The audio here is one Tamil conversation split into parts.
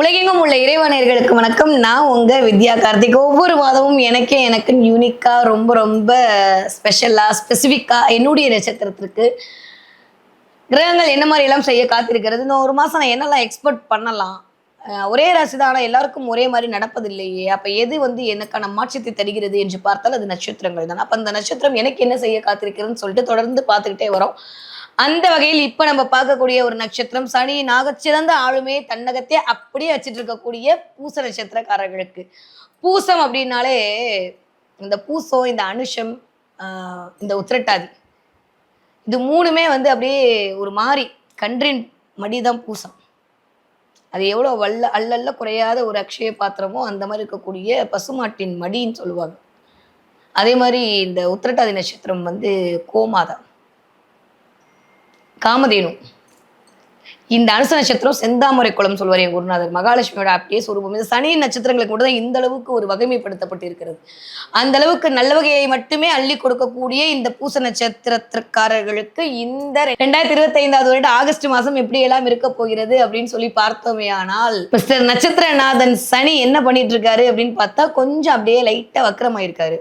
உலகெங்கும் உள்ள இறைவனர்களுக்கு வணக்கம். நான் உங்க வித்யா கார்த்திக். ஒவ்வொரு மாதமும் எனக்கு யூனிக்கா ரொம்ப ரொம்ப ஸ்பெஷலா ஸ்பெசிஃபிக்கா என்னுடைய நட்சத்திரத்திற்கு கிரகங்கள் என்ன மாதிரி எல்லாம் செய்ய காத்திருக்கிறது. இந்த ஒரு மாசம் நான் என்னெல்லாம் எக்ஸ்பெக்ட் பண்ணலாம். ஒரே ராசி தான், ஆனால் எல்லாருக்கும் ஒரே மாதிரி நடப்பதில்லையே. அப்ப எது எனக்கான மாற்றத்தை தருகிறது என்று பார்த்தால் அது நட்சத்திரங்கள் தான். அப்ப அந்த நட்சத்திரம் எனக்கு என்ன செய்ய காத்திருக்கிறதுன்னு சொல்லிட்டு தொடர்ந்து பார்த்துக்கிட்டே வரோம். அந்த வகையில் இப்ப நம்ம பார்க்கக்கூடிய ஒரு நட்சத்திரம் சனி நாகச்சிறந்த ஆளுமையை தன்னகத்தே அப்படியே வச்சுட்டு இருக்கக்கூடிய பூச நட்சத்திரக்காரர்களுக்கு. பூசம் அப்படின்னாலே இந்த பூசம், இந்த அனுஷம், இந்த உத்திரட்டாதி, இது மூணுமே அப்படியே ஒரு மாதிரி கன்றின் மடிதான் பூசம். அது எவ்வளோ அல்லல்ல குறையாத ஒரு அக்ஷய பாத்திரமோ அந்த மாதிரி இருக்கக்கூடிய பசுமாட்டின் மடின்னு சொல்லுவாங்க. அதே மாதிரி இந்த உத்திரட்டாதி நட்சத்திரம் கோமாதா, காமதேனு. இந்த அனுச நட்சத்திரம் செந்தாமரை குளம் சொல்வார் என் குருநாதர். மகாலட்சுமியோட அப்படியே சொரூபம். இந்த சனி நட்சத்திரங்களுக்கு மட்டும் தான் இந்த அளவுக்கு ஒரு வகைமைப்படுத்தப்பட்டு இருக்கிறது. அந்த அளவுக்கு நல்ல வகையை மட்டுமே அள்ளி கொடுக்கக்கூடிய இந்த பூச நட்சத்திரக்காரர்களுக்கு இந்த 2025 வருடம் ஆகஸ்ட் மாதம் எப்படி எல்லாம் இருக்க போகிறது அப்படின்னு சொல்லி பார்த்தோமே. ஆனால் மிஸ்டர் நட்சத்திரநாதன் சனி என்ன பண்ணிட்டு இருக்காரு அப்படின்னு பார்த்தா கொஞ்சம் அப்படியே லைட்டா வக்கரமாயிருக்காரு.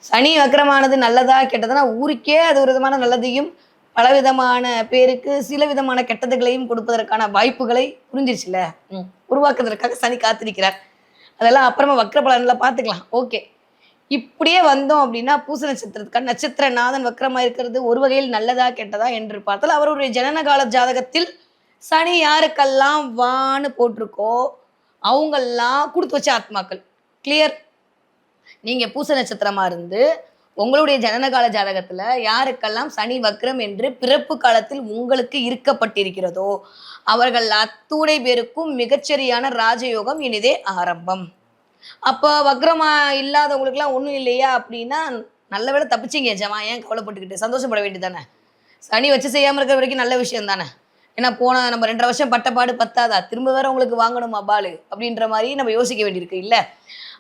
சனி வக்கரமானது நல்லதா கெட்டதுன்னா ஊருக்கே அது ஒரு விதமான நல்லதையும் பலவிதமான பேருக்கு சில விதமான கெட்டதுகளையும் கொடுப்பதற்கான வாய்ப்புகளை புரிஞ்சிருச்சுல உருவாக்குவதற்காக சனி காத்திருக்கிறார். அதெல்லாம் அப்புறமா வக்ர பலன்ல பார்த்துக்கலாம். ஓகே, இப்படியே வந்தோம் அப்படின்னா பூச நட்சத்திரத்துக்கான நட்சத்திரநாதன் வக்ரமா இருக்கிறது ஒரு வகையில் நல்லதா கெட்டதா என்று பார்த்தால் அவருடைய ஜனனகால ஜாதகத்தில் சனி யாருக்கெல்லாம் வான்னு போட்டிருக்கோ அவங்கெல்லாம் கொடுத்து வச்ச ஆத்மாக்கள். கிளியர்? நீங்க பூச நட்சத்திரமா இருந்து உங்களுடைய ஜனனகால ஜாதகத்துல யாருக்கெல்லாம் சனி வக்ரம் என்று பிறப்பு காலத்தில் உங்களுக்கு இருக்கப்பட்டிருக்கிறதோ அவர்கள் அத்துணை பேருக்கும் மிகச்சரியான ராஜயோகம் இனிதே ஆரம்பம். அப்போ வக்ரமா இல்லாதவங்களுக்கு எல்லாம் ஒண்ணும் இல்லையா அப்படின்னா நல்ல வேளை தப்பிச்சிங்க ஜமா. ஏன் கவலைப்பட்டுக்கிட்டு சந்தோஷப்பட வேண்டியதானே. சனி வச்சு செய்யாம இருக்கிற வரைக்கும் நல்ல விஷயம் தானே. ஏன்னா போன நம்ம 2.5 வருஷம் பட்டப்பாடு பத்தாதா, திரும்ப வேற உங்களுக்கு வாங்கணுமா பாலு அப்படின்ற மாதிரி நம்ம யோசிக்க வேண்டியிருக்கு இல்ல.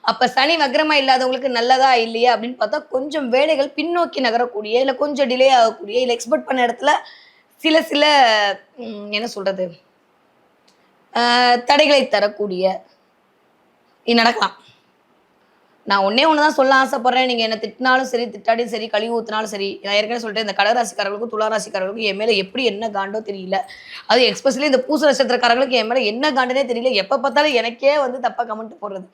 அப்ப சனி வக்ரமா இல்லாதவங்களுக்கு நல்லதா இல்லையா அப்படின்னு பார்த்தா கொஞ்சம் வேலைகள் பின்னோக்கி நகரக்கூடிய, இல்லை கொஞ்சம் டிலே ஆகக்கூடிய, இல்லை எக்ஸ்பெக்ட் பண்ண இடத்துல சில என்ன சொல்றது தடைகளை தரக்கூடிய நடக்கலாம். நான் ஒன்னே ஒண்ணுதான் சொல்ல ஆசைப்படுறேன். நீங்க என்ன திட்டினாலும் சரி, திட்டாடியும் சரி, கழிவு ஊத்தினாலும் சரி, நான் ஏற்கனவே சொல்லிட்டேன், இந்த கடகராசிக்காரர்களுக்கும் துளாராசிக்காரர்களுக்கும் என் மேல எப்படி என்ன காண்டோ தெரியல. அது எக்ஸ்பெஷலி இந்த பூச நட்சத்திரக்காரர்களுக்கு என் மேல என்ன காண்டனே தெரியல. எப்ப பார்த்தாலும் எனக்கே தப்பா கமெண்ட் போடுறது.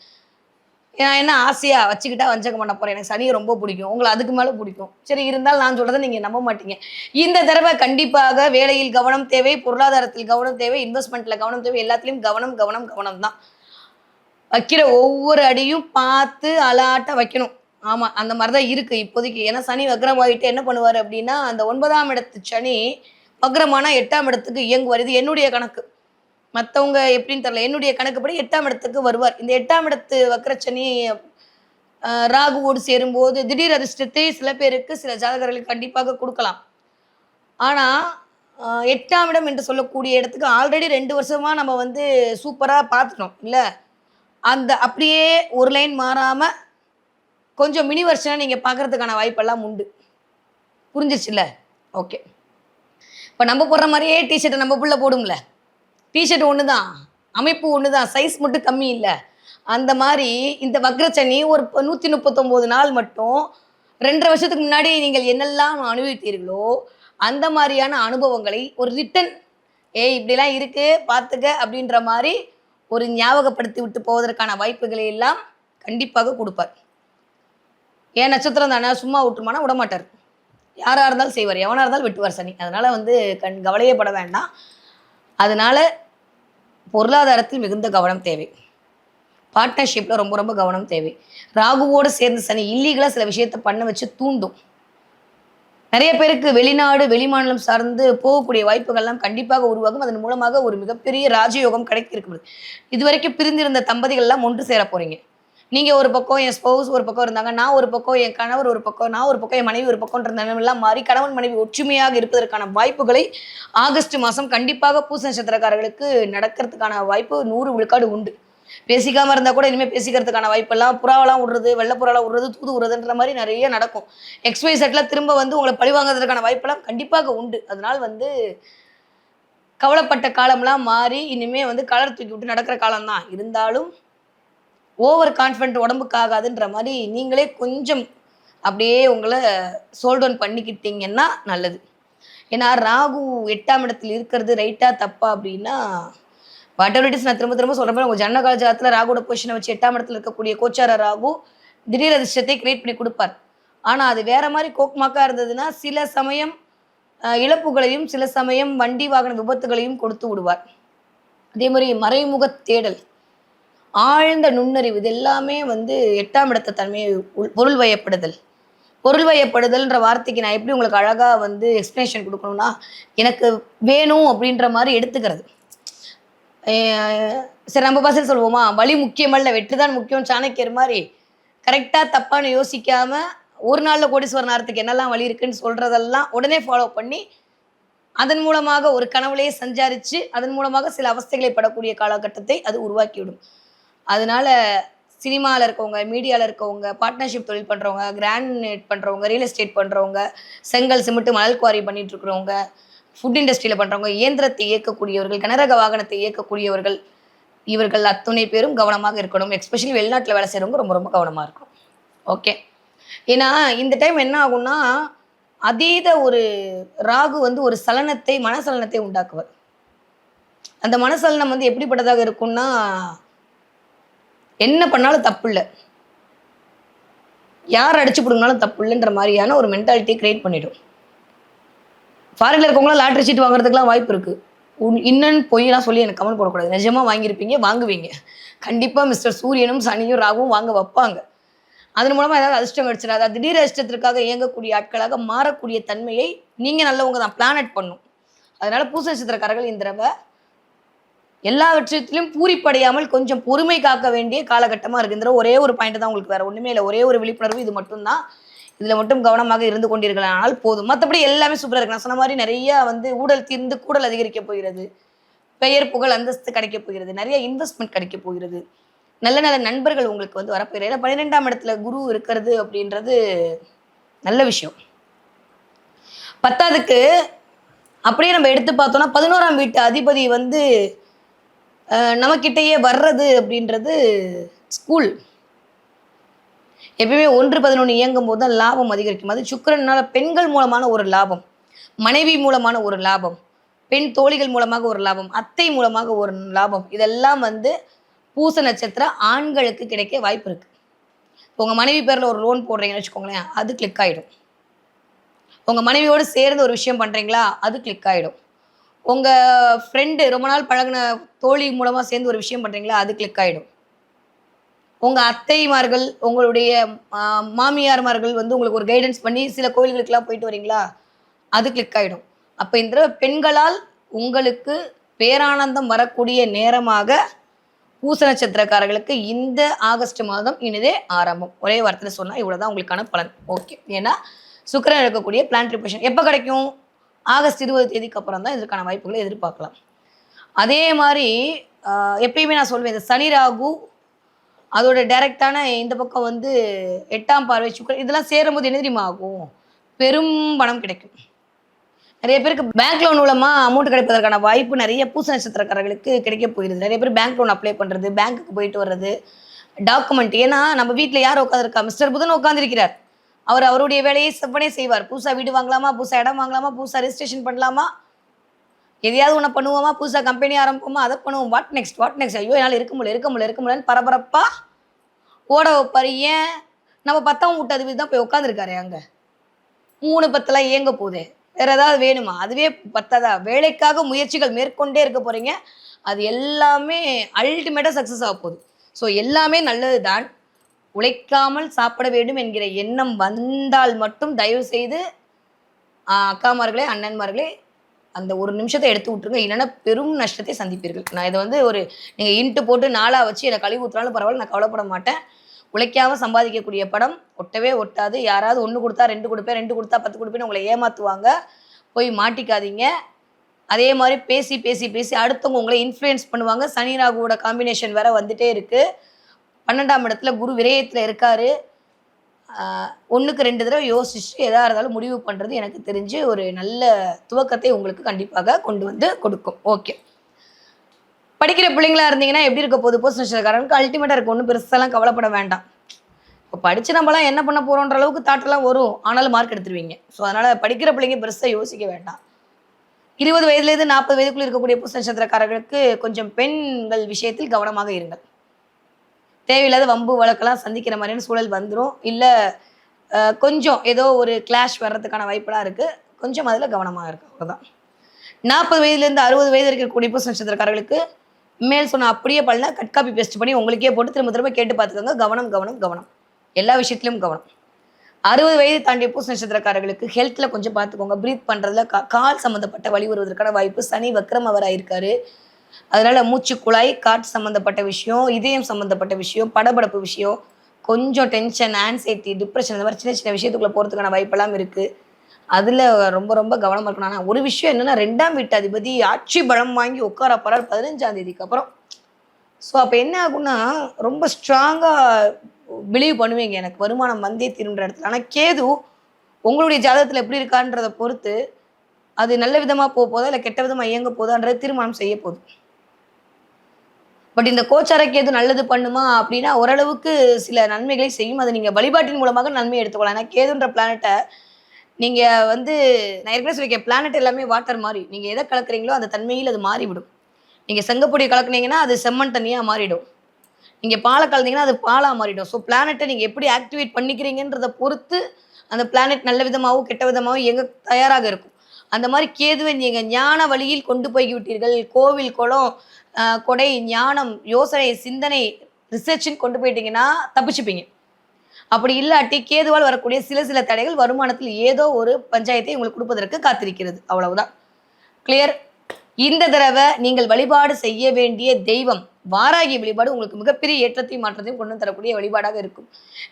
நான் என்ன ஆசையா வச்சுக்கிட்டா வஞ்சகம் பண்ண போறேன். எனக்கு சனியை ரொம்ப பிடிக்கும், உங்களை அதுக்கு மேல பிடிக்கும். சரி, இருந்தாலும் நான் சொல்றதை நீங்க நம்ப மாட்டீங்க. இந்த தடவை கண்டிப்பாக வேலையில் கவனம் தேவை, பொருளாதாரத்தில் கவனம் தேவை, இன்வெஸ்ட்மெண்ட்ல கவனம் தேவை, எல்லாத்துலயும் கவனம் கவனம் கவனம் தான். வைக்கிற ஒவ்வொரு அடியும் பார்த்து அலாட்ட வைக்கணும். ஆமா, அந்த மாதிரிதான் இருக்கு இப்போதைக்கு. ஏன்னா சனி வக்ரமாயிட்டு என்ன பண்ணுவாரு அப்படின்னா அந்த 9ஆம் இடத்து சனி வக்ரமானா 8ஆம் இடத்துக்கு இயங்குவார். இது என்னுடைய கணக்கு, மற்றவங்க எப்படின்னு தெரியல. என்னுடைய கணக்குப்படி 8ஆம் இடத்துக்கு வருவார். இந்த 8ஆம் இடத்து வக்ரச்சனி ராகுவோடு சேரும்போது திடீர் அதிர்ஷ்டத்தை சில பேருக்கு, சில ஜாதகர்களுக்கு கண்டிப்பாக கொடுக்கலாம். ஆனா 8ஆம் இடம் என்று சொல்லக்கூடிய இடத்துக்கு ஆல்ரெடி 2 வருஷமா நம்ம சூப்பரா பார்த்துட்டோம் இல்ல. அந்த அப்படியே ஒரு லைன் மாறாம கொஞ்சம் மினி வருஷனா நீங்க பாக்குறதுக்கான வாய்ப்பெல்லாம் உண்டு. புரிஞ்சிச்சுல்ல? ஓகே, இப்ப நம்ம போடுற மாதிரியே டிஷர்ட்டை நம்ம புள்ள போடும்ல. டிஷர்ட் ஒண்ணுதான், அமைப்பு ஒண்ணுதான், சைஸ் மட்டும் கம்மி இல்லை. அந்த மாதிரி இந்த வக்ரச்சனி ஒரு 139 நாள் மட்டும் 2.5 வருஷத்துக்கு முன்னாடி நீங்கள் என்னெல்லாம் அனுபவித்தீர்களோ அந்த மாதிரியான அனுபவங்களை ஒரு ரிட்டன் இப்படிலாம் இருக்கு பார்த்துக்க அப்படின்ற மாதிரி ஒரு ஞாபகப்படுத்தி விட்டு போவதற்கான வாய்ப்புகளை எல்லாம் கண்டிப்பாக கொடுப்பார். ஏன் நட்சத்திரம் தானே, சும்மா விட்டுருமானா விடமாட்டார். யாரா இருந்தாலும் செய்வார், எவனா இருந்தாலும் விட்டுவார் சனி. அதனால கவலையே பட வேண்டாம். அதனால பொருளாதாரத்தில் மிகுந்த கவனம் தேவை. பார்ட்னர்ஷிப்ல ரொம்ப ரொம்ப கவனம் தேவை. ராகுவோடு சேர்ந்த சனி இல்லீகலா சில விஷயத்த பண்ண வச்சு தூண்டும். நிறைய பேருக்கு வெளிநாடு வெளிமாநிலம் சார்ந்து போகக்கூடிய வாய்ப்புகள்லாம் கண்டிப்பாக உருவாகும். அதன் மூலமாக ஒரு மிகப்பெரிய ராஜயோகம் கிடைக்கிறது. இதுவரைக்கும் பிரிந்திருந்த தம்பதிகள் எல்லாம் ஒன்று சேர போறீங்க. நீங்க ஒரு பக்கம், என் ஸ்பௌஸ் ஒரு பக்கம் இருந்தாங்க, நான் ஒரு பக்கம், என் கணவர் ஒரு பக்கம், நான் ஒரு பக்கம், என் மனைவி ஒரு பக்கம் எல்லாம் மாறி கணவன் மனைவி ஒற்றுமையாக இருப்பதற்கான வாய்ப்புகளை ஆகஸ்ட் மாதம் கண்டிப்பாக பூச நட்சத்திரக்காரர்களுக்கு நடக்கிறதுக்கான வாய்ப்பு 100 விழுக்காடு உண்டு. பேசிக்காம இருந்தா கூட இனிமேல் பேசிக்கிறதுக்கான வாய்ப்பெல்லாம், புறாவெல்லாம் விடுறது, வெள்ளப்புறாவெல்லாம் விடுறது, தூது விடுறதுன்ற மாதிரி நிறைய நடக்கும். XYZ திரும்ப உங்களை பழி வாங்குறதுக்கான வாய்ப்பெல்லாம் கண்டிப்பாக உண்டு. அதனால் கவலைப்பட்ட காலம்லாம் மாறி இனிமே வந்து கலர் தூக்கி விட்டு நடக்கிற காலம் தான். இருந்தாலும் ஓவர் கான்ஃபிடென்ட் உடம்புக்கு ஆகாதுன்ற மாதிரி நீங்களே கொஞ்சம் அப்படியே உங்களை சோல் டவுன் பண்ணிக்கிட்டீங்கன்னா நல்லது. ஏன்னா ராகு 8ஆம் இடத்தில் இருக்கிறது ரைட்டா தப்பா அப்படின்னா வாட்டர் இட் இஸ், நான் திரும்ப திரும்ப சொல்ற மாதிரி உங்க ஜனனகால ஜாதகத்துல ராகுவோட பொசிஷனை வச்சு 8ஆம் இடத்துல இருக்கக்கூடிய கோச்சார ராகு திடீர் அதிர்ஷ்டத்தை கிரியேட் பண்ணி கொடுப்பார். ஆனா அது வேற மாதிரி கோக்மாக்கா இருந்ததுன்னா சில சமயம் இழப்புகளையும் சில சமயம் வண்டி வாகன விபத்துகளையும் கொடுத்து விடுவார். அதே மாதிரி மறைமுக தேடல், ஆழ்ந்த நுண்ணறிவு, இது எல்லாமே வந்து 8ஆம் இடத்த தன்மையை பொருள் வயப்படுதல். பொருள் வயப்படுதல்ன்ற வார்த்தைக்கு நான் எப்படி உங்களுக்கு அழகா வந்து எக்ஸ்பிளனேஷன் கொடுக்கணும்னா, எனக்கு வேணும் அப்படின்ற மாதிரி எடுத்துக்கிறது. சரி நம்ம பாசல் சொல்லுவோமா, வழி முக்கியமல்ல வெற்றிதான் முக்கியம் சாணக்கியர் மாதிரி கரெக்டாக தப்பான்னு யோசிக்காம ஒரு நாளில் கோடீஸ்வரன் ஆகிறதுக்கு என்னெல்லாம் வழி இருக்குன்னு சொல்றதெல்லாம் உடனே ஃபாலோ பண்ணி அதன் மூலமாக ஒரு கனவுலையே சஞ்சாரித்து அதன் மூலமாக சில அவஸ்தைகளை படக்கூடிய காலகட்டத்தை அது உருவாக்கிவிடும். அதனால சினிமாவில் இருக்கவங்க, மீடியாவில் இருக்கவங்க, பார்ட்னர்ஷிப் தொழில் பண்ணுறவங்க, கிரானைட் பண்ணுறவங்க, ரியல் எஸ்டேட் பண்ணுறவங்க, செங்கல் சிமெண்ட் மணல் குவாரி பண்ணிட்டு இருக்கிறவங்க, ஃபுட் இண்டஸ்ட்ரியில் பண்ணுறவங்க, இயந்திரத்தை இயக்கக்கூடியவர்கள், கனரக வாகனத்தை இயக்கக்கூடியவர்கள், இவர்கள் அத்துணை பேரும் கவனமாக இருக்கணும். எஸ்பெஷலி வெளிநாட்டில் வேலை செய்கிறவங்க ரொம்ப ரொம்ப கவனமாக இருக்கணும். ஓகே, ஏன்னா இந்த டைம் என்ன ஆகும்னா அதீத ஒரு ராகு வந்து ஒரு சலனத்தை மனசலனத்தை உண்டாக்குவார். அந்த மனசலனம் வந்து எப்படிப்பட்டதாக இருக்கும்னா, என்ன பண்ணாலும் தப்பு இல்லை, யார் அடிச்சு பிடுங்கினாலும் தப்பு இல்லைன்ற மாதிரியான ஒரு மென்டாலிட்டியை கிரியேட் பண்ணிடும். ஃபாரின்ல இருக்கவங்களாம் லாட்ரி சீட் வாங்குறதுக்குலாம் வாய்ப்பு இருக்குது. இன்னும் பொய்யெல்லாம் சொல்லி எனக்கு கமெண்ட் போடக்கூடாது. நிஜமாக வாங்கியிருப்பீங்க, வாங்குவீங்க. கண்டிப்பாக மிஸ்டர் சூரியனும் சனியும் ராகுவும் வாங்க வைப்பாங்க. அதன் மூலமாக ஏதாவது அதிர்ஷ்டம் கிடைச்சிடாது. அது திடீர் அதிர்ஷ்டத்திற்காக இயங்கக்கூடிய ஆட்களாக மாறக்கூடிய தன்மையை நீங்கள் நல்லவங்க தான் பிளானட் பண்ணும். அதனால பூச நட்சத்திரக்காரர்கள் இந்த தடவை எல்லா விஷயத்திலும் பூரிப்படையாமல் கொஞ்சம் பொறுமை காக்க வேண்டிய காலகட்டமாக இருக்குது. இந்த ஒரே ஒரு பாயிண்ட் தான், உங்களுக்கு வேறு ஒன்றுமே இல்லை. ஒரே ஒரு விழிப்புணர்வு, இது மட்டும்தான். இதில் மட்டும் கவனமாக இருந்து கொண்டீர்களானால் போதும். மற்றபடி எல்லாமே சூப்பராக இருக்கு. நான் சொன்ன மாதிரி நிறைய வந்து ஊழல் தீர்ந்து கூடல் அதிகரிக்க போகிறது, பெயர் புகழ் அந்தஸ்து கிடைக்க போகிறது, நிறைய இன்வெஸ்ட்மெண்ட் கிடைக்க போகிறது, நல்ல நல்ல நண்பர்கள் உங்களுக்கு வந்து வரப்போகிறது. ஏன்னா 12ஆம் இடத்துல குரு இருக்கிறது அப்படின்றது நல்ல விஷயம். 10ஆவதுக்கு அப்படியே நம்ம எடுத்து பார்த்தோம்னா 11ஆம் வீட்டு அதிபதி வந்து நமக்கிட்டேயே வர்றது அப்படின்றது ஸ்கூல். எப்பயுமே 1-11 இயங்கும் போது தான் லாபம் அதிகரிக்கும். அது சுக்கிரனால பெண்கள் மூலமான ஒரு லாபம், மனைவி மூலமான ஒரு லாபம், பெண் தோழிகள் மூலமாக ஒரு லாபம், அத்தை மூலமாக ஒரு லாபம், இதெல்லாம் வந்து பூச நட்சத்திர ஆண்களுக்கு கிடைக்க வாய்ப்பு இருக்கு. உங்க மனைவி பேர்ல ஒரு லோன் போடுறீங்கன்னு வச்சுக்கோங்களேன், அது கிளிக் ஆயிடும். உங்க மனைவியோடு சேர்ந்து ஒரு விஷயம் பண்றீங்களா, அது கிளிக் ஆயிடும். உங்க ஃப்ரெண்டு ரொம்ப நாள் பழகின தோழி மூலமா சேர்ந்து ஒரு விஷயம் பண்றீங்களா, அது கிளிக் ஆயிடும். உங்க அத்தைமார்கள், உங்களுடைய மாமியார்மார்கள் வந்து உங்களுக்கு ஒரு கைடன்ஸ் பண்ணி சில கோயில்களுக்கெல்லாம் போயிட்டு வரீங்களா, அது கிளிக் ஆயிடும். அப்ப இந்த பெண்களால் உங்களுக்கு பேரானந்தம் வரக்கூடிய நேரமாக பூச நட்சத்திரக்காரர்களுக்கு இந்த ஆகஸ்ட் மாதம் இனிதே ஆரம்பம். ஒரே வாரத்தில் சொன்னால் இவ்வளோதான் உங்களுக்கான பலன். ஓகே, ஏன்னா சுக்கிரன் இருக்கக்கூடிய பிளானட்டரி பொசிஷன் எப்போ கிடைக்கும், ஆகஸ்ட் 20 தேதிக்கு அப்புறம் தான் இதற்கான வாய்ப்புகளை எதிர்பார்க்கலாம். அதே மாதிரி எப்பயுமே நான் சொல்வேன், இந்த சனி ராகு அதோட டைரக்டான இந்த பக்கம் வந்து 8ஆம் பார்வை சுக்கிரன், இதெல்லாம் சேரும்போது என்ன தெரியுமா ஆகும், பெரும் பணம் கிடைக்கும். நிறைய பேருக்கு பேங்க் லோன் மூலமா அமௌண்ட் கிடைப்பதற்கான வாய்ப்பு நிறைய பூச நட்சத்திரக்காரர்களுக்கு கிடைக்க போயிருது. நிறைய பேர் பேங்க் லோன் அப்ளை பண்ணுறது, பேங்க்குக்கு போயிட்டு வர்றது, டாக்குமெண்ட். ஏன்னா நம்ம வீட்டில் யார் உட்காந்துருக்கா, மிஸ்டர் புதன் உட்காந்துருக்கிறார். அவர் அவருடைய வேலையை செவ்வனே செய்வார். புதுசாக வீடு வாங்கலாமா, புதுசாக இடம் வாங்கலாமா, புதுசாக ரெஜிஸ்ட்ரேஷன் பண்ணலாமா, எதையாவது ஒன்று பண்ணுவோமா, புதுசாக கம்பெனி ஆரம்பிப்போமா, அதை பண்ணுவோம், வாட் நெக்ஸ்ட், ஐயோ என்னால் இருக்க முடியலன்னு பரபரப்பாக ஓட வைப்பார். ஏன், நம்ம 10ஆம் வீட்டு அதிபதி தான் போய் உட்காந்துருக்காரு. அங்கே 3-10 இயங்க போகுது, வேற ஏதாவது வேணுமா, அதுவே பத்தாதா, வேலைக்காக முயற்சிகள் மேற்கொண்டே இருக்க போறீங்க. அது எல்லாமே அல்டிமேட்டாக சக்ஸஸ் ஆக போகுது. ஸோ எல்லாமே நல்லது தான். உழைக்காமல் சாப்பிட வேண்டும் என்கிற எண்ணம் வந்தால் மட்டும் தயவு செய்து அக்காமார்களே, அண்ணன்மார்களே, அந்த ஒரு நிமிஷத்தை எடுத்து விட்டுருங்க. இல்லைன்னா பெரும் நஷ்டத்தை சந்திப்பீர்கள். நான் இதை வந்து ஒரு நீங்கள் இன்ட்டு போட்டு 4ஆ வச்சு என்னை கழுவி ஊற்றினாலும் பரவாயில்ல, நான் கவலைப்பட மாட்டேன். உழைக்காமல் சம்பாதிக்கக்கூடிய படம் ஒட்டவே ஒட்டாது. யாராவது 1 கொடுத்தா 2 கொடுப்பேன், 2 கொடுத்தா 10 கொடுப்பேன்னு உங்களை ஏமாற்றுவாங்க. போய் மாட்டிக்காதீங்க. அதே மாதிரி பேசி பேசி பேசி அடுத்தவங்க உங்களை இன்ஃப்ளூயன்ஸ் பண்ணுவாங்க. சனி ராகுவோட காம்பினேஷன் வேற வந்துட்டே இருக்குது. 12ஆம் இடத்துல குரு விரயத்தில் இருக்காரு. 1க்கு 2 தடவை யோசிச்சுட்டு எதா இருந்தாலும் முடிவு பண்ணுறது எனக்கு தெரிஞ்சு ஒரு நல்ல துவக்கத்தை உங்களுக்கு கண்டிப்பாக கொண்டு வந்து கொடுக்கும். ஓகே. படிக்கிற பிள்ளைங்களா இருந்தீங்கன்னா எப்படி இருக்க போகுது போஸ்ட் நட்சத்திரக்காரங்களுக்கு அல்டிமேட்டாக இருக்கும். ஒன்றும் பெருசாலாம் கவலைப்பட வேண்டாம். இப்போ படித்து நம்மளாம் என்ன பண்ண போகிறோன்ற அளவுக்கு தாட்டெல்லாம் வரும். ஆனாலும் மார்க் எடுத்துருவீங்க. ஸோ அதனால் படிக்கிற பிள்ளைங்க பெருசாக யோசிக்க வேண்டாம். 20 வயதுலேருந்து 40 வயதுக்குள்ள இருக்கக்கூடிய பூச நட்சத்திரக்காரர்களுக்கு கொஞ்சம் பெண்கள் விஷயத்தில் கவனமாக இருங்கள். தேவையில்லாத வம்பு வழக்கெல்லாம் சந்திக்கிற மாதிரியான சூழல் வந்துடும். இல்லை கொஞ்சம் ஏதோ ஒரு கிளாஷ் வர்றதுக்கான வாய்ப்பெல்லாம் இருக்குது. கொஞ்சம் அதில் கவனமாக இருக்கு. அவ்வளோதான். 40 வயதுலேருந்து 60 வயது இருக்கக்கூடிய பூச நட்சத்திரக்காரர்களுக்கு மேல் சொன்ன அப்படியே பலனை கட் காப்பி பேஸ்ட் பண்ணி உங்களுக்கே போட்டு திரும்ப திரும்ப கேட்டு பார்த்துக்கோங்க. கவனம் கவனம் கவனம். எல்லா விஷயத்திலும் கவனம். 60 வயது தாண்டிய பூச நட்சத்திரக்காரர்களுக்கு ஹெல்த்தில் கொஞ்சம் பார்த்துக்கோங்க. ப்ரீத் பண்ணுறதுல கால் சம்மந்தப்பட்ட வழி வருவதற்கான வாய்ப்பு. சனி வக்ரம் அவர் ஆயிருக்காரு. அதனால மூச்சு குழாய், காற்று சம்மந்தப்பட்ட விஷயம், இதயம் சம்மந்தப்பட்ட விஷயம், படபடப்பு விஷயம், கொஞ்சம் டென்ஷன், ஆன்சைட்டி, டிப்ரெஷன் இந்த மாதிரி சின்ன சின்ன விஷயத்துக்குள்ள போகிறதுக்கான வாய்ப்பெல்லாம் இருக்குது. அதில் ரொம்ப ரொம்ப கவனமாக இருக்கணும். ஆனால் ஒரு விஷயம் என்னென்னா 2ஆம் வீட்டு அதிபதி ஆட்சி பலம் வாங்கி உட்கார போகிறார் 15ஆம் தேதிக்கு அப்புறம். ஸோ அப்போ என்ன ஆகும்னா ரொம்ப ஸ்ட்ராங்காக பிலீவ் பண்ணுவீங்க எனக்கு வருமானம் வந்தே தீருன்ற இடத்துல. ஆனால் கேது உங்களுடைய ஜாதகத்தில் எப்படி இருக்கான்றதை பொறுத்து அது நல்ல விதமாக போதா இல்லை கெட்ட விதமாக இயங்க போதான்றது தீர்மானம் செய்ய போகுது. பட் இந்த கோச்சார கேது நல்லது பண்ணுமா அப்படின்னா ஓரளவுக்கு சில நன்மைகளை செய்யும். அதை நீங்கள் வழிபாட்டின் மூலமாக நன்மை எடுத்துக்கலாம். ஏன்னா கேதுன்ற பிளானட்டை நீங்கள் நான் ஏற்கனவே சொல்லியிருக்கேன், பிளானட் எல்லாமே வாட்டர் மாதிரி. நீங்கள் எதை கலக்குறீங்களோ அந்த தன்மையில் அது மாறிவிடும். நீங்கள் செங்கப்பொடி கலக்குனீங்கன்னா அது செம்மண் தண்ணியாக மாறிடும். நீங்கள் பாலை கலந்தீங்கன்னா அது பாலாக மாறிடும். ஸோ பிளானட்டை நீங்கள் எப்படி ஆக்டிவேட் பண்ணிக்கிறீங்கன்றதை பொறுத்து அந்த பிளானட் நல்ல விதமாகவும் கெட்ட விதமாகவும் எங்கே தயாராக இருக்கும். அந்த மாதிரி கேதுவை நீங்கள் ஞான வழியில் கொண்டு போய் விட்டீர்கள். கோவில், குளம், கொடை, ஞானம், யோசனை, சிந்தனை, ரிசர்ச்ன்னு கொண்டு போயிட்டீங்கன்னா தப்பிச்சுப்பீங்க. அப்படி இல்லாட்டி கேதுவால் வரக்கூடிய சில சில தடைகள் வருமானத்தில் ஏதோ ஒரு பஞ்சாயத்தை உங்களுக்கு கொடுப்பதற்கு காத்திருக்கிறது. அவ்வளவுதான். கிளியர். இந்த தடவை நீங்கள் வழிபாடு செய்ய வேண்டிய தெய்வம் வாராகி வழிபாடு உங்களுக்கு மிகப்பெரிய ஏற்றத்தையும் மாற்றத்தையும் கொண்டு தரக்கூடிய வழிபாடாக இருக்கும்.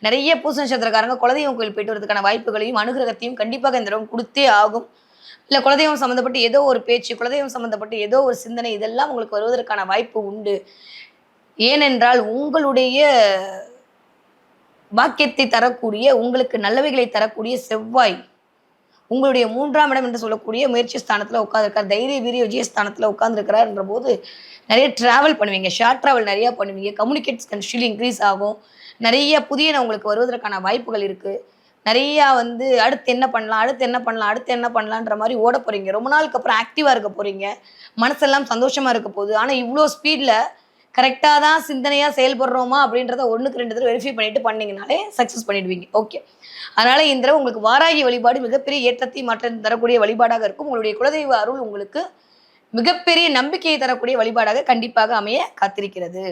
நிறைய பூச நட்சத்திரக்காரங்க குலதெய்வம் கோயில் போயிட்டு வரதுக்கான வாய்ப்புகளையும் அனுகிரகத்தையும் கண்டிப்பாக இந்த தடவை கொடுத்தே ஆகும். இல்லை குலதெய்வம் சம்மந்தப்பட்டு ஏதோ ஒரு பேச்சு, குலதெய்வம் சம்மந்தப்பட்டு ஏதோ ஒரு சிந்தனை, இதெல்லாம் உங்களுக்கு வருவதற்கான வாய்ப்பு உண்டு. ஏனென்றால் உங்களுடைய வாக்கியத்தை தரக்கூடிய, உங்களுக்கு நல்லவைகளை தரக்கூடிய செவ்வாய் உங்களுடைய 3ஆம் இடம் என்று சொல்லக்கூடிய முயற்சி ஸ்தானத்தில் உட்காந்துருக்கார். தைரிய வீரிய விஜய ஸ்தானத்தில் உட்காந்துருக்கிறார்ன்ற போது நிறைய ட்ராவல் பண்ணுவீங்க. ஷார்ட் ட்ராவல் நிறையா பண்ணுவீங்க. கம்யூனிகேட் ஸ்கில் இன்க்ரீஸ் ஆகும். நிறைய புதிய உங்களுக்கு வருவதற்கான வாய்ப்புகள் இருக்குது. நிறையா அடுத்து என்ன பண்ணலாம், அடுத்து என்ன பண்ணலாம், அடுத்து என்ன பண்ணலான்ற மாதிரி ஓட போகிறீங்க. ரொம்ப நாளுக்கு அப்புறம் ஆக்டிவாக இருக்க போகிறீங்க. மனசெல்லாம் சந்தோஷமாக இருக்க போகுது. ஆனால் இவ்வளோ ஸ்பீடில் கரெக்டாக தான் சிந்தனையாக செயல்படுறோமா அப்படின்றத 1க்கு 2 தடவை வெரிஃபை பண்ணிட்டு பண்ணிங்கனாலே சக்ஸஸ் பண்ணிடுவீங்க. ஓகே. அதனால் இந்த தடவை உங்களுக்கு வாராகி வழிபாடு மிகப்பெரிய ஏற்றத்தை மாற்றம் தரக்கூடிய வழிபாடாக இருக்கும். உங்களுடைய குலதெய்வ அருள் உங்களுக்கு மிகப்பெரிய நம்பிக்கையை தரக்கூடிய வழிபாடாக கண்டிப்பாக அமைய காத்திருக்கிறது.